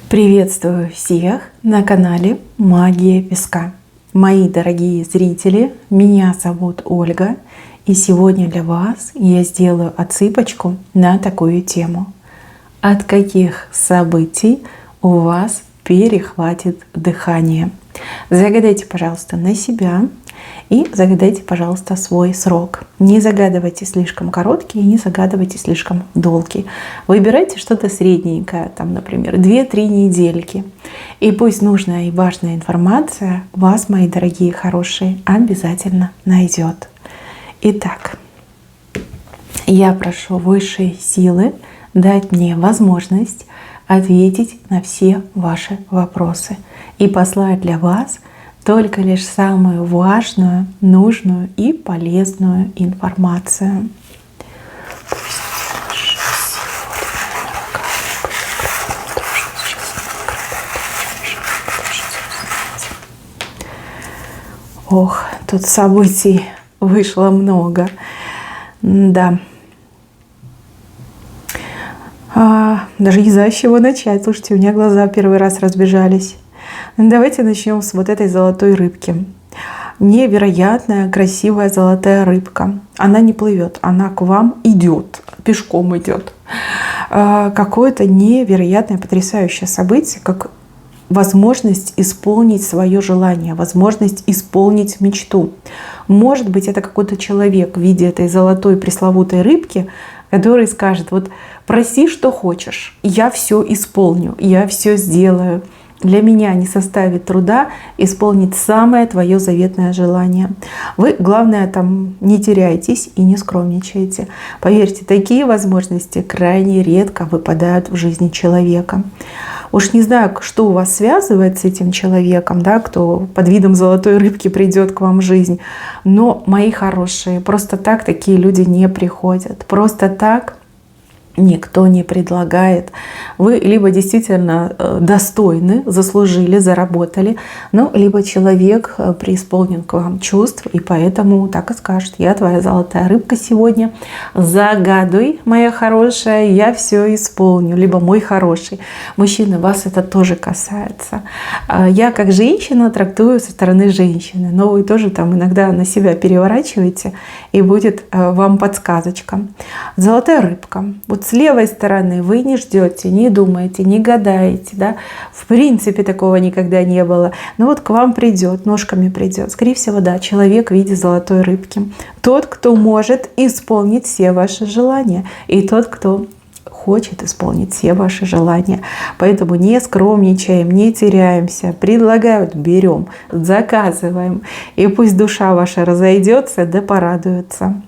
Приветствую всех на канале Магия Песка. Мои дорогие зрители, меня зовут Ольга, и сегодня для вас я сделаю отсыпочку на такую тему. От каких событий у вас перехватит дыхание? Загадайте, пожалуйста, на себя и загадайте, пожалуйста, свой срок. Не загадывайте слишком короткий и не загадывайте слишком долгий. Выбирайте что-то средненькое, там, например, 2-3 недельки. И пусть нужная и важная информация вас, мои дорогие хорошие, обязательно найдет. Итак, я прошу высшие силы дать мне возможность ответить на все ваши вопросы и послать для вас только лишь самую важную, нужную и полезную информацию. Ох, тут событий вышло много. Да. Даже не знаю, с чего начать. Слушайте, у меня глаза первый раз разбежались. Давайте начнем с вот этой золотой рыбки. Невероятная, красивая золотая рыбка. Она не плывет, она к вам идет, пешком идет. Какое-то невероятное, потрясающее событие, как возможность исполнить свое желание, возможность исполнить мечту. Может быть, это какой-то человек в виде этой золотой пресловутой рыбки, который скажет: вот проси, что хочешь, я все исполню, я все сделаю. Для меня не составит труда исполнить самое твое заветное желание. Вы, главное, там не теряйтесь и не скромничайте. Поверьте, такие возможности крайне редко выпадают в жизни человека. Уж не знаю, что у вас связывает с этим человеком, да, кто под видом золотой рыбки придет к вам в жизнь. Но, мои хорошие, просто так такие люди не приходят. Просто так никто не предлагает. Вы либо действительно достойны, заслужили, заработали, ну, либо человек преисполнен к вам чувств, и поэтому так и скажет: я твоя золотая рыбка сегодня, загадывай, моя хорошая, я все исполню. Либо: мой хороший. Мужчины, вас это тоже касается. Я как женщина трактую со стороны женщины, но вы тоже там иногда на себя переворачиваете, и будет вам подсказочка. Золотая рыбка. Вот с левой стороны вы не ждете, не думаете, не гадаете, да? В принципе, такого никогда не было. Но вот к вам придет, ножками придет. Скорее всего, да, человек в виде золотой рыбки. Тот, кто может исполнить все ваши желания. И тот, кто хочет исполнить все ваши желания. Поэтому не скромничаем, не теряемся. Предлагают — берем, заказываем. И пусть душа ваша разойдется, да порадуется.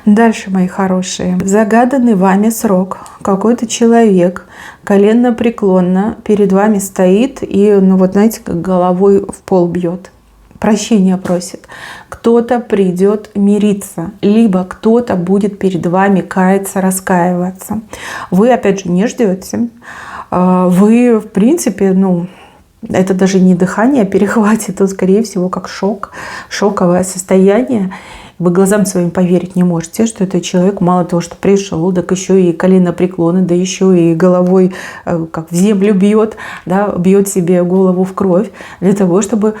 Дальше, мои хорошие, загаданный вами срок. Какой-то человек коленно-преклонно перед вами стоит и, ну вот знаете, как головой в пол бьет. Прощения просит. Кто-то придет мириться, либо кто-то будет перед вами каяться, раскаиваться. Вы, опять же, не ждете. Вы, в принципе, это даже не дыхание перехватит, то, скорее всего, как шок, шоковое состояние. Вы глазам своим поверить не можете, что этот человек мало того, что пришел, так еще и коленопреклонный, да еще и головой как в землю бьет, да, бьет себе голову в кровь для того, чтобы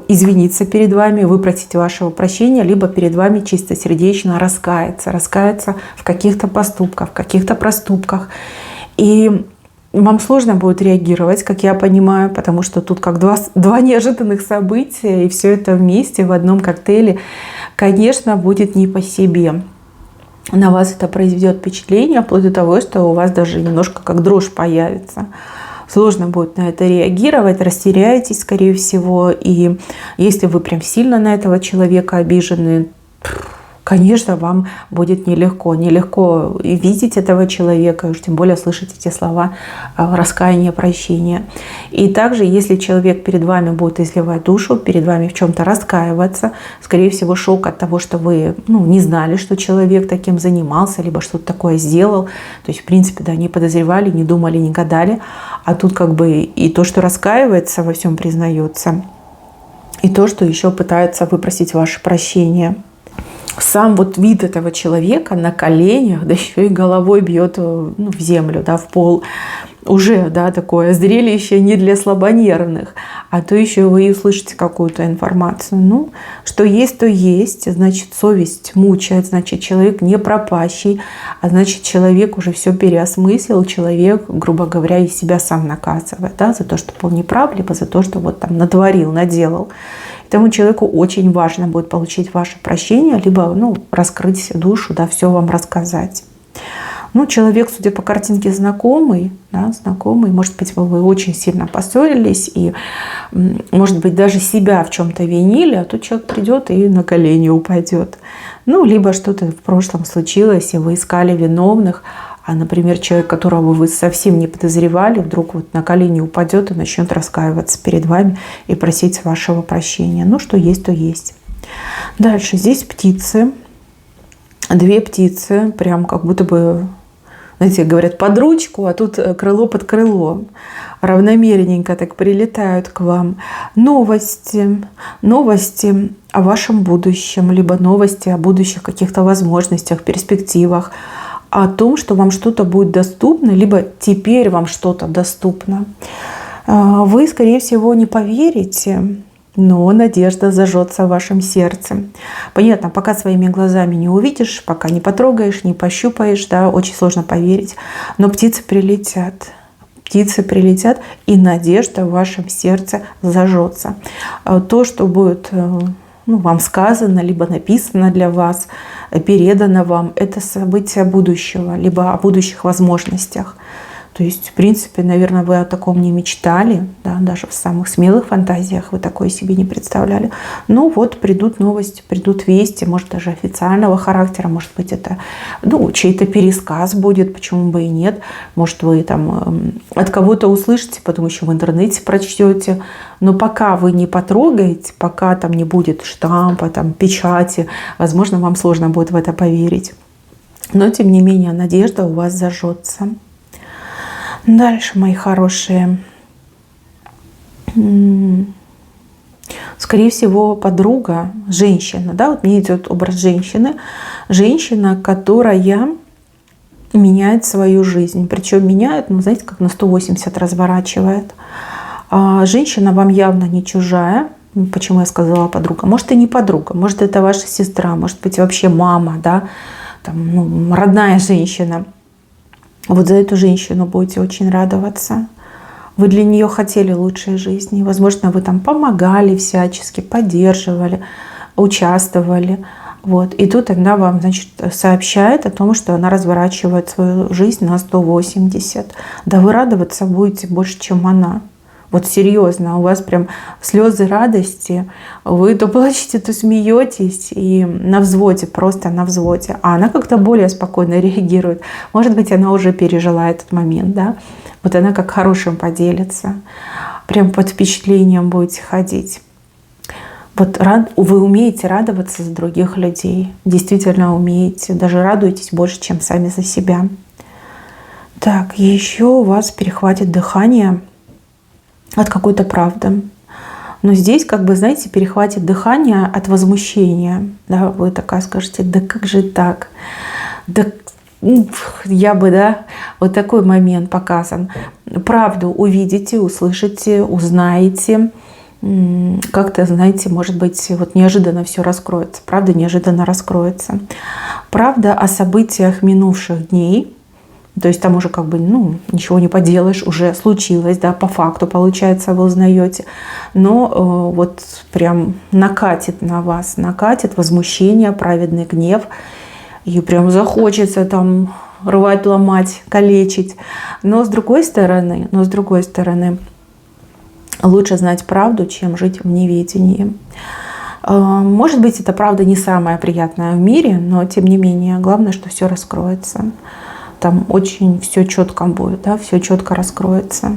извиниться перед вами, выпросить вашего прощения, либо перед вами чистосердечно раскаяться в каких-то поступках, в каких-то проступках. И вам сложно будет реагировать, как я понимаю, потому что тут как два неожиданных события, и все это вместе в одном коктейле, конечно, будет не по себе. На вас это произведет впечатление, вплоть до того, что у вас даже немножко как дрожь появится. Сложно будет на это реагировать, растеряетесь, скорее всего. И если вы прям сильно на этого человека обижены, конечно, вам будет нелегко. Нелегко видеть этого человека, уж тем более слышать эти слова раскаяния, прощения. И также, если человек перед вами будет изливать душу, перед вами в чем-то раскаиваться, скорее всего, шок от того, что вы не знали, что человек таким занимался, либо что-то такое сделал. То есть, в принципе, да, не подозревали, не думали, не гадали. А тут как бы и то, что раскаивается, во всем признается, и то, что еще пытается выпросить ваше прощение. Сам вот вид этого человека на коленях, да еще и головой бьет в землю, да, в пол, уже, да, такое зрелище не для слабонервных, а то еще вы услышите какую-то информацию. Ну, что есть, то есть. Значит, совесть мучает, значит, человек не пропащий, а значит, человек уже все переосмыслил, человек, грубо говоря, и себя сам наказывает, да, за то, что был неправ, либо за то, что вот там натворил, наделал. Этому человеку очень важно будет получить ваше прощение, либо, ну, раскрыть душу, да, все вам рассказать. Ну, человек, судя по картинке, знакомый, да, знакомый, может быть, вы очень сильно поссорились и, может быть, даже себя в чем-то винили, а тут человек придет и на колени упадет. Ну, либо что-то в прошлом случилось, и вы искали виновных, а, например, человек, которого вы совсем не подозревали, вдруг вот на колени упадет и начнет раскаиваться перед вами и просить вашего прощения. Ну, что есть, то есть. Дальше здесь птицы. Две птицы, прям как будто бы, знаете, говорят, под ручку, а тут крыло под крыло. Равномерненько так прилетают к вам новости. Новости о вашем будущем, либо новости о будущих каких-то возможностях, перспективах, о том, что вам что-то будет доступно, либо теперь вам что-то доступно. Вы, скорее всего, не поверите, но надежда зажжется в вашем сердце. Понятно, пока своими глазами не увидишь, пока не потрогаешь, не пощупаешь, да, очень сложно поверить. Но птицы прилетят. Птицы прилетят, и надежда в вашем сердце зажжется. То, что будет, ну, вам сказано, либо написано для вас, передано вам, это события будущего, либо о будущих возможностях. То есть, в принципе, наверное, вы о таком не мечтали, да, даже в самых смелых фантазиях вы такое себе не представляли. Ну вот, придут новости, придут вести, может, даже официального характера, может быть, это, ну, чей-то пересказ будет, почему бы и нет. Может, вы там от кого-то услышите, потом еще в интернете прочтете. Но пока вы не потрогаете, пока там не будет штампа, там, печати, возможно, вам сложно будет в это поверить. Но, тем не менее, надежда у вас зажжется. Дальше, мои хорошие. Скорее всего, подруга, женщина. Да? Вот мне идет образ женщины. Женщина, которая меняет свою жизнь. Причем меняет, ну, знаете, как на 180 разворачивает. Женщина вам явно не чужая. Почему я сказала подруга? Может, и не подруга. Может, это ваша сестра. Может быть, вообще мама. Да? Там, ну, родная женщина. Вот за эту женщину будете очень радоваться. Вы для нее хотели лучшей жизни. Возможно, вы там помогали всячески, поддерживали, участвовали. Вот. И тут она вам, значит, сообщает о том, что она разворачивает свою жизнь на 180. Да вы радоваться будете больше, чем она. Вот серьезно, у вас прям слезы радости, вы то плачете, то смеетесь, и на взводе, просто на взводе. А она как-то более спокойно реагирует. Может быть, она уже пережила этот момент, да? Вот она как хорошим поделится. Прям под впечатлением будете ходить. Вот вы умеете радоваться за других людей. Действительно умеете. Даже радуетесь больше, чем сами за себя. Так, еще у вас перехватит дыхание от какой-то правды. Но здесь, как бы, знаете, перехватит дыхание от возмущения. Да, вы такая скажете, да как же так? Да я бы, да, вот такой момент показан. Правду увидите, услышите, узнаете. Как-то, знаете, может быть, вот неожиданно все раскроется. Правда неожиданно раскроется. Правда о событиях минувших дней. То есть там уже как бы, ну, ничего не поделаешь, уже случилось, да, по факту, получается, вы узнаете. Но вот прям накатит на вас, накатит возмущение, праведный гнев. И прям захочется там рвать, ломать, калечить. Но с другой стороны, лучше знать правду, чем жить в неведении. Может быть, эта правда не самая приятная в мире, но тем не менее, главное, что все раскроется. Там очень все четко будет, да, все четко раскроется.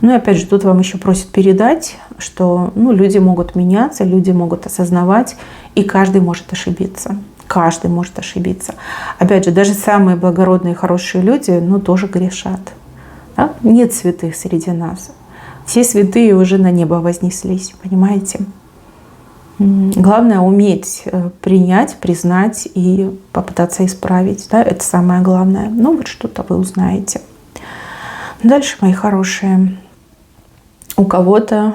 Ну и опять же, тут вам еще просят передать, что, ну, люди могут меняться, люди могут осознавать, и каждый может ошибиться. Каждый может ошибиться. Опять же, даже самые благородные, хорошие люди, ну, тоже грешат. Да? Нет святых среди нас. Все святые уже на небо вознеслись, понимаете? Главное уметь принять, признать и попытаться исправить. Да? Это самое главное. Ну вот что-то вы узнаете. Дальше, мои хорошие, у кого-то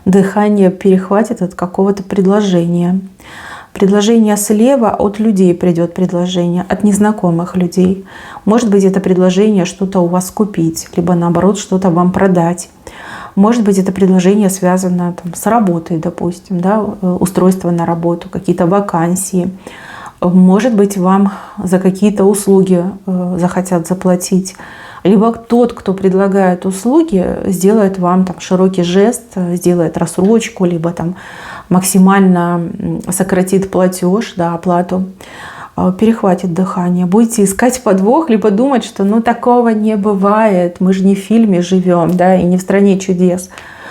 дыхание перехватит от какого-то предложения. Предложение слева от людей придет предложение, от незнакомых людей. Может быть, это предложение что-то у вас купить, либо наоборот что-то вам продать. Может быть, это предложение связано там, с работой, допустим, да, устройство на работу, какие-то вакансии. Может быть, вам за какие-то услуги захотят заплатить. Либо тот, кто предлагает услуги, сделает вам там широкий жест, сделает рассрочку, либо там максимально сократит платеж, да, оплату, перехватит дыхание. Будете искать подвох, либо думать, что ну такого не бывает, мы же не в фильме живем, да, и не в стране чудес.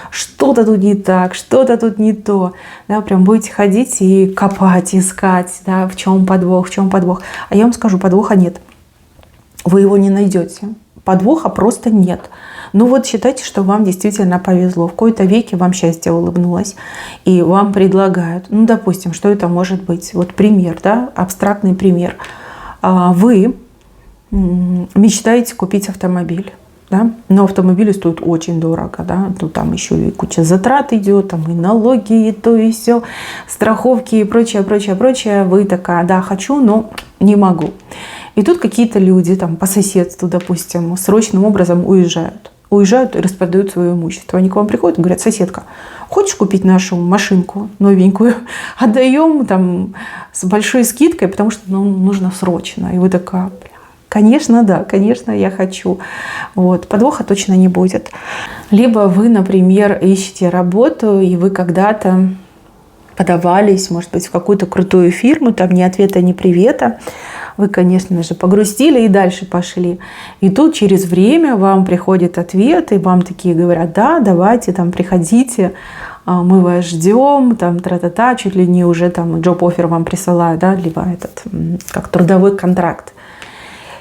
Что-то тут не так, что-то тут не то. Да, прям будете ходить и копать, искать, да, в чем подвох, в чем подвох. А я вам скажу, подвоха нет. Вы его не найдете. Подвоха просто нет. Ну вот считайте, что вам действительно повезло. В кои-то веке вам счастье улыбнулось. И вам предлагают, ну допустим, что это может быть? Вот пример, да, абстрактный пример. Вы мечтаете купить автомобиль. Да? Но автомобили стоят очень дорого, да? Ну, там еще и куча затрат идет, там и налоги, и то, и все, страховки и прочее, прочее, прочее. Вы такая, да, хочу, но не могу. И тут какие-то люди там по соседству, допустим, срочным образом уезжают. Уезжают и распродают свое имущество. Они к вам приходят и говорят: соседка, хочешь купить нашу машинку новенькую? Отдаем там с большой скидкой, потому что ну, нужно срочно. И вы такая: конечно, да, конечно, я хочу. Вот. Подвоха точно не будет. Либо вы, например, ищете работу, и вы когда-то подавались, может быть, в какую-то крутую фирму, там ни ответа, ни привета. Вы, конечно же, погрустили и дальше пошли. И тут через время вам приходит ответ, и вам такие говорят: да, давайте, там, приходите, мы вас ждем, там, тра-та-та, чуть ли не уже там джоб-оффер вам присылают, да, либо этот, как трудовой контракт.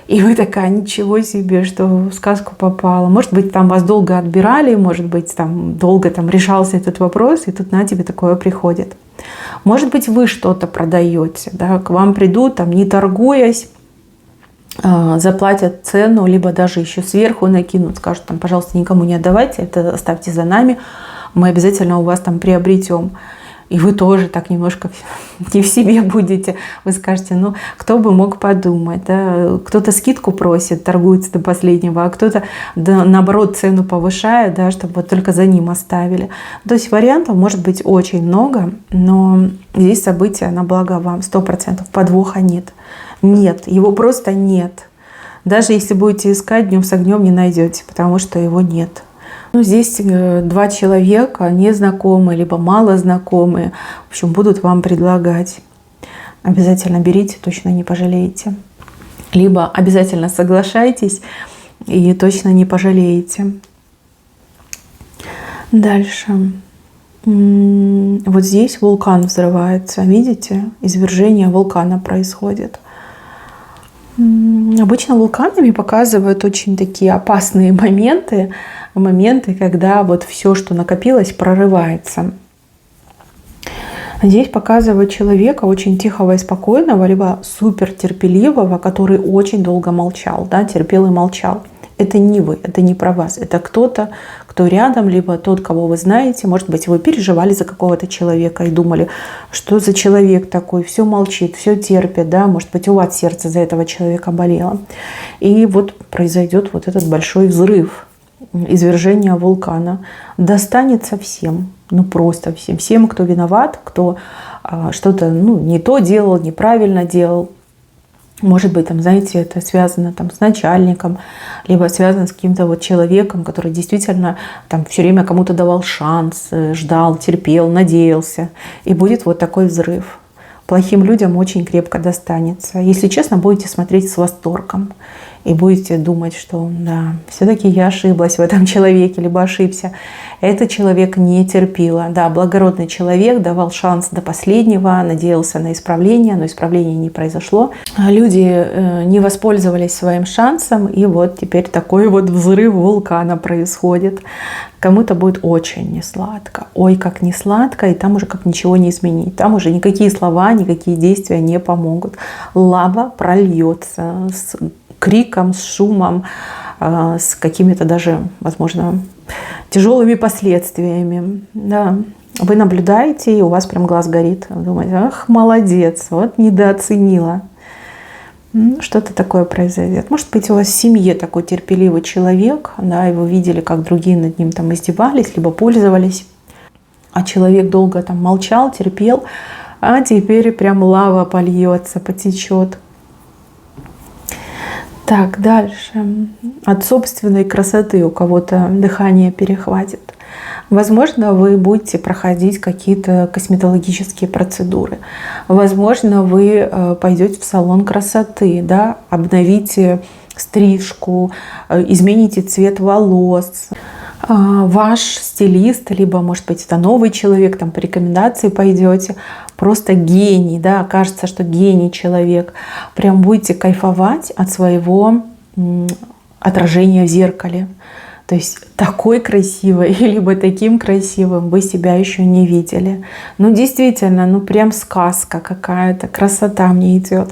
И вы такая: ничего себе, что в сказку попала. Может быть, там вас долго отбирали, может быть, там долго там решался этот вопрос, и тут на тебе такое приходит. Может быть, вы что-то продаете, да, к вам придут, там, не торгуясь, заплатят цену, либо даже еще сверху накинут, скажут: там, пожалуйста, никому не отдавайте, это оставьте за нами, мы обязательно у вас там приобретем. И вы тоже так немножко не в себе будете. Вы скажете: ну, кто бы мог подумать, да? Кто-то скидку просит, торгуется до последнего, а кто-то, да, наоборот, цену повышает, да, чтобы вот только за ним оставили. То есть вариантов может быть очень много, но здесь событие на благо вам, 100%. Подвоха нет. Нет, его просто нет. Даже если будете искать, днем с огнем не найдете, потому что его нет. Ну, здесь два человека, незнакомые, либо мало знакомые, в общем, будут вам предлагать. Обязательно берите, точно не пожалеете. Либо обязательно соглашайтесь и точно не пожалеете. Дальше. Вот здесь вулкан взрывается, видите? Извержение вулкана происходит. Обычно вулканами показывают очень такие опасные моменты, когда вот все, что накопилось, прорывается. Здесь показывают человека очень тихого и спокойного, либо супертерпеливого, который очень долго молчал, да, терпел и молчал. Это не вы, это не про вас, это кто-то, кто рядом, либо тот, кого вы знаете. Может быть, вы переживали за какого-то человека и думали: что за человек такой, все молчит, все терпит, да, может быть, у вас сердце за этого человека болело. И вот произойдет вот этот большой взрыв, извержение вулкана. Достанется всем, ну просто всем. Всем, кто виноват, кто что-то не то делал, неправильно делал. Может быть, там, знаете, это связано там с начальником, либо связано с каким-то вот человеком, который действительно там все время кому-то давал шанс, ждал, терпел, надеялся. И будет вот такой взрыв. Плохим людям очень крепко достанется. Если честно, будете смотреть с восторгом. И будете думать, что да, все-таки я ошиблась в этом человеке, либо ошибся. Этот человек не терпила. Да, благородный человек давал шанс до последнего, надеялся на исправление, но исправление не произошло. Люди не воспользовались своим шансом, и вот теперь такой вот взрыв вулкана происходит. Кому-то будет очень несладко. Ой, как несладко, и там уже как ничего не изменить. Там уже никакие слова, никакие действия не помогут. Лава прольется с криком, с шумом, с какими-то даже, возможно, тяжелыми последствиями. Да. Вы наблюдаете, и у вас прям глаз горит. Вы думаете, ах, молодец, вот недооценила. Что-то такое произойдет. Может быть, у вас в семье такой терпеливый человек, да, и вы видели, как другие над ним там издевались, либо пользовались, а человек долго там молчал, терпел, а теперь прям лава польется, потечет. Так, дальше. От собственной красоты у кого-то дыхание перехватит. Возможно, вы будете проходить какие-то косметологические процедуры. Возможно, вы пойдете в салон красоты, да, обновите стрижку, измените цвет волос. Ваш стилист, либо, может быть, это новый человек, там по рекомендации пойдете, просто гений, да, кажется, что гений человек. Прям будете кайфовать от своего отражения в зеркале. То есть такой красивой, либо таким красивым вы себя еще не видели. Ну, действительно, ну прям сказка какая-то, красота мне идет.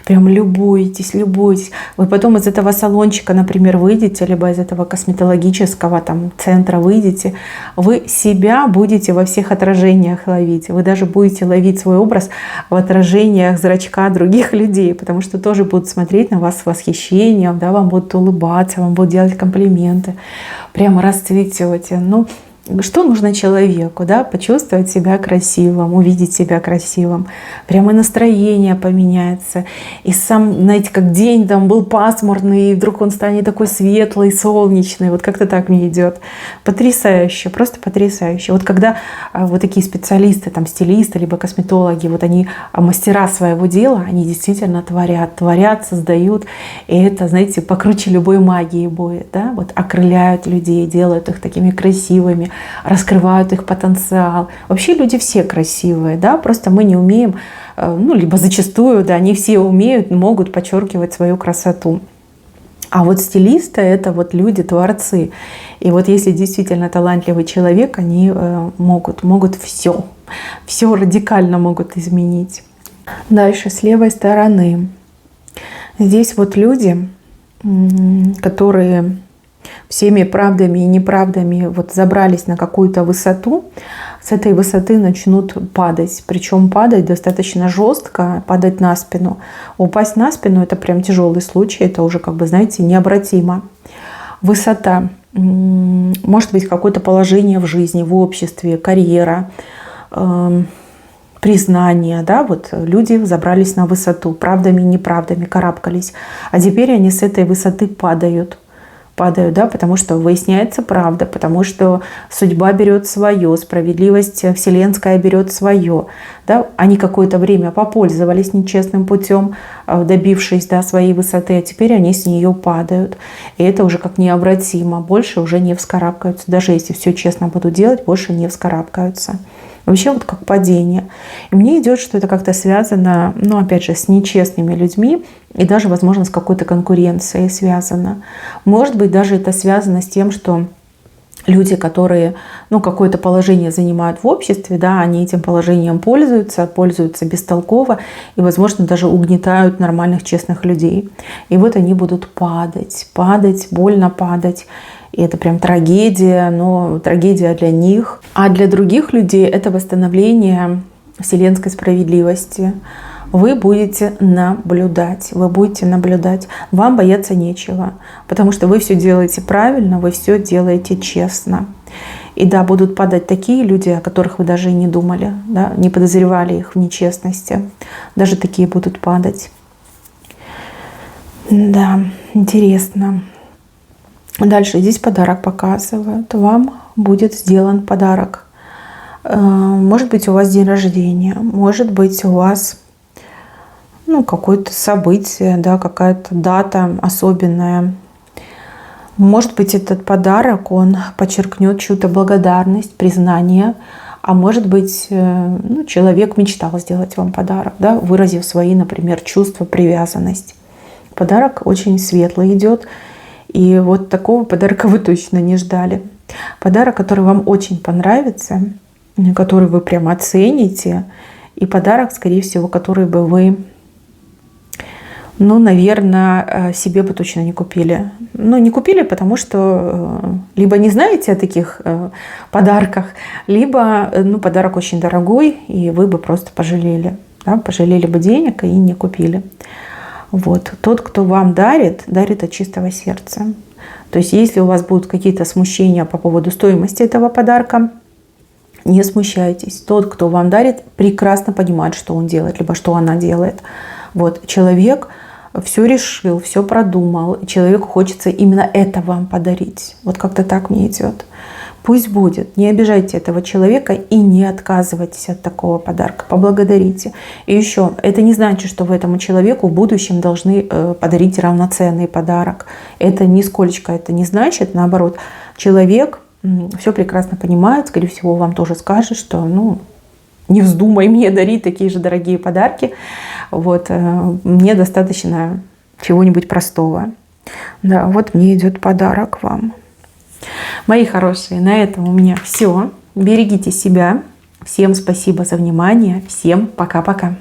Прям любуетесь, любуетесь. Вы потом из этого салончика, например, выйдете, либо из этого косметологического там центра выйдете, вы себя будете во всех отражениях ловить. Вы даже будете ловить свой образ в отражениях зрачка других людей, потому что тоже будут смотреть на вас с восхищением, да, вам будут улыбаться, вам будут делать комплименты. Прямо расцветете. Ну, что нужно человеку, да? Почувствовать себя красивым, увидеть себя красивым. Прямо настроение поменяется. И сам, знаете, как день там был пасмурный, и вдруг он станет такой светлый, солнечный. Вот как-то так мне идет. Потрясающе, просто потрясающе. Вот когда вот такие специалисты, там, стилисты, либо косметологи, вот они мастера своего дела, они действительно творят, создают. И это, знаете, покруче любой магии будет, да? Вот окрыляют людей, делают их такими красивыми, раскрывают их потенциал. Вообще люди все красивые, да, просто мы не умеем, ну, либо зачастую, да, не все умеют, могут подчеркивать свою красоту. А вот стилисты — это вот люди, творцы. И вот если действительно талантливый человек, они могут все радикально могут изменить. Дальше, с левой стороны. Здесь вот люди, которые всеми правдами и неправдами вот забрались на какую-то высоту, с этой высоты начнут падать. Причем падать достаточно жестко, падать на спину. Упасть на спину — это прям тяжелый случай, это уже, как бы, знаете, необратимо. Высота. Может быть, какое-то положение в жизни, в обществе, карьера, признание, да, вот люди забрались на высоту, правдами и неправдами карабкались, а теперь они с этой высоты падают, да, потому что выясняется правда, потому что судьба берет свое, справедливость вселенская берет свое. Да. Они какое-то время попользовались нечестным путем, добившись, да, своей высоты, а теперь они с нее падают. И это уже как необратимо, больше уже не вскарабкаются. Даже если все честно будут делать, больше не вскарабкаются. Вообще вот как падение. И мне идет, что это как-то связано, ну опять же, с нечестными людьми и даже, возможно, с какой-то конкуренцией связано. Может быть, даже это связано с тем, что люди, которые, ну, какое-то положение занимают в обществе, да, они этим положением пользуются бестолково и, возможно, даже угнетают нормальных, честных людей. И вот они будут падать, больно падать. И это прям трагедия, но трагедия для них. А для других людей это восстановление вселенской справедливости. Вы будете наблюдать. Вам бояться нечего, потому что вы все делаете правильно, вы все делаете честно. И да, будут падать такие люди, о которых вы даже и не думали, да, не подозревали их в нечестности. Даже такие будут падать. Да, интересно. Дальше здесь подарок показывают. Вам будет сделан подарок. Может быть, у вас день рождения, может быть, у вас, ну, какое-то событие, да, какая-то дата особенная. Может быть, этот подарок, он подчеркнет чью-то благодарность, признание. А может быть, ну, человек мечтал сделать вам подарок, да, выразив свои, например, чувства, привязанность. Подарок очень светлый идет. И вот такого подарка вы точно не ждали. Подарок, который вам очень понравится, который вы прям оцените. И подарок, скорее всего, который бы вы, Ну, наверное, себе бы точно не купили. Ну, не купили, потому что либо не знаете о таких подарках, либо подарок очень дорогой, и вы бы просто пожалели. Да? Пожалели бы денег и не купили. Вот. Тот, кто вам дарит, дарит от чистого сердца. То есть, если у вас будут какие-то смущения по поводу стоимости этого подарка, не смущайтесь. Тот, кто вам дарит, прекрасно понимает, что он делает, либо что она делает. Вот. Человек все решил, все продумал. Человеку хочется именно это вам подарить. Вот как-то так мне идет. Пусть будет. Не обижайте этого человека и не отказывайтесь от такого подарка. Поблагодарите. И еще, это не значит, что вы этому человеку в будущем должны подарить равноценный подарок. Это нисколько это не значит. Наоборот, человек все прекрасно понимает. Скорее всего, вам тоже скажет, что не вздумай мне дарить такие же дорогие подарки. Вот, мне достаточно чего-нибудь простого. Да, вот мне идет подарок вам. Мои хорошие, на этом у меня все. Берегите себя. Всем спасибо за внимание. Всем пока-пока.